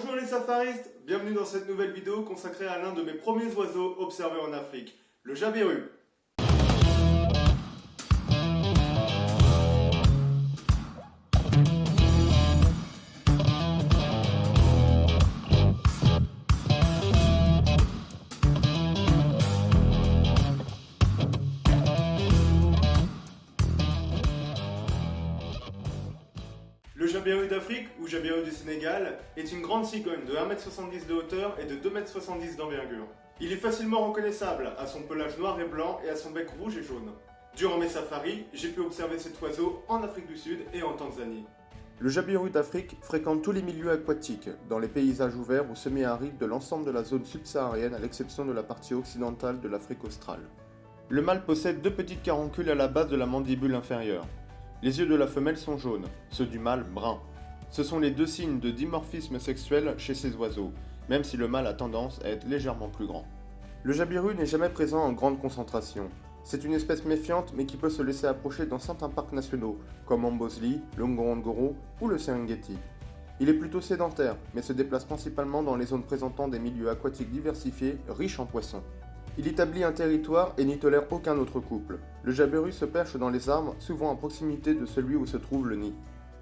Bonjour les safaristes, bienvenue dans cette nouvelle vidéo consacrée à l'un de mes premiers oiseaux observés en Afrique, le jabiru. Le jabiru d'Afrique, ou jabiru du Sénégal, est une grande cigogne de 1,70 m de hauteur et de 2,70 m d'envergure. Il est facilement reconnaissable à son pelage noir et blanc et à son bec rouge et jaune. Durant mes safaris, j'ai pu observer cet oiseau en Afrique du Sud et en Tanzanie. Le jabiru d'Afrique fréquente tous les milieux aquatiques, dans les paysages ouverts ou semi-arides de l'ensemble de la zone subsaharienne à l'exception de la partie occidentale de l'Afrique australe. Le mâle possède deux petites caroncules à la base de la mandibule inférieure. Les yeux de la femelle sont jaunes, ceux du mâle bruns. Ce sont les deux signes de dimorphisme sexuel chez ces oiseaux, même si le mâle a tendance à être légèrement plus grand. Le jabiru n'est jamais présent en grande concentration. C'est une espèce méfiante mais qui peut se laisser approcher dans certains parcs nationaux, comme Amboseli, le Ngorongoro ou le Serengeti. Il est plutôt sédentaire, mais se déplace principalement dans les zones présentant des milieux aquatiques diversifiés, riches en poissons. Il établit un territoire et n'y tolère aucun autre couple. Le jabiru se perche dans les arbres, souvent à proximité de celui où se trouve le nid.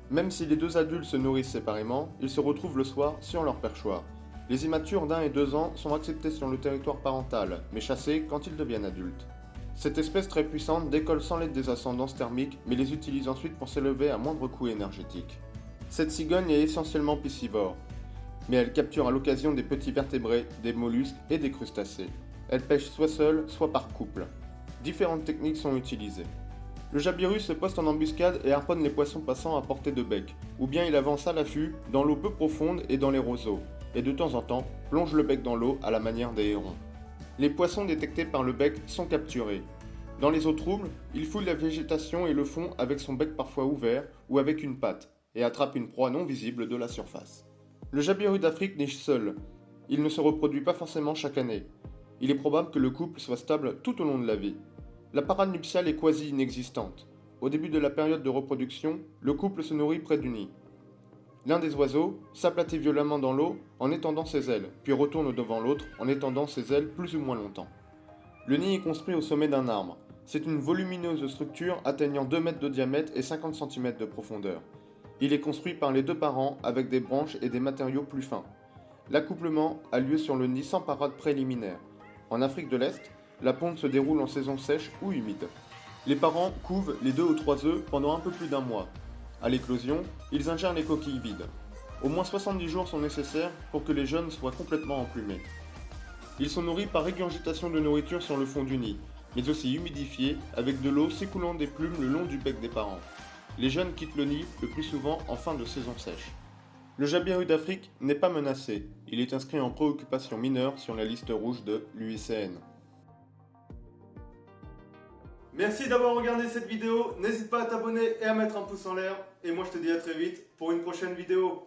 Même si les deux adultes se nourrissent séparément, ils se retrouvent le soir sur leur perchoir. Les immatures d'1 et 2 ans sont acceptés sur le territoire parental, mais chassés quand ils deviennent adultes. Cette espèce très puissante décolle sans l'aide des ascendances thermiques, mais les utilise ensuite pour s'élever à moindre coût énergétique. Cette cigogne est essentiellement piscivore, mais elle capture à l'occasion des petits vertébrés, des mollusques et des crustacés. Elle pêche soit seule, soit par couple. Différentes techniques sont utilisées. Le jabiru se poste en embuscade et harponne les poissons passant à portée de bec, ou bien il avance à l'affût, dans l'eau peu profonde et dans les roseaux, et de temps en temps plonge le bec dans l'eau à la manière des hérons. Les poissons détectés par le bec sont capturés. Dans les eaux troubles, il fouille la végétation et le fond avec son bec parfois ouvert ou avec une patte, et attrape une proie non visible de la surface. Le jabiru d'Afrique niche seul. Il ne se reproduit pas forcément chaque année. Il est probable que le couple soit stable tout au long de la vie. La parade nuptiale est quasi inexistante. Au début de la période de reproduction, le couple se nourrit près du nid. L'un des oiseaux s'aplatit violemment dans l'eau en étendant ses ailes, puis retourne devant l'autre en étendant ses ailes plus ou moins longtemps. Le nid est construit au sommet d'un arbre. C'est une volumineuse structure atteignant 2 mètres de diamètre et 50 cm de profondeur. Il est construit par les deux parents avec des branches et des matériaux plus fins. L'accouplement a lieu sur le nid sans parade préliminaire. En Afrique de l'Est, la ponte se déroule en saison sèche ou humide. Les parents couvent les 2 ou 3 œufs pendant un peu plus d'1 mois. À l'éclosion, ils ingèrent les coquilles vides. Au moins 70 jours sont nécessaires pour que les jeunes soient complètement emplumés. Ils sont nourris par régurgitation de nourriture sur le fond du nid, mais aussi humidifiés avec de l'eau s'écoulant des plumes le long du bec des parents. Les jeunes quittent le nid le plus souvent en fin de saison sèche. Le jabiru d'Afrique n'est pas menacé, il est inscrit en préoccupation mineure sur la liste rouge de l'UICN. Merci d'avoir regardé cette vidéo, n'hésite pas à t'abonner et à mettre un pouce en l'air, et moi je te dis à très vite pour une prochaine vidéo.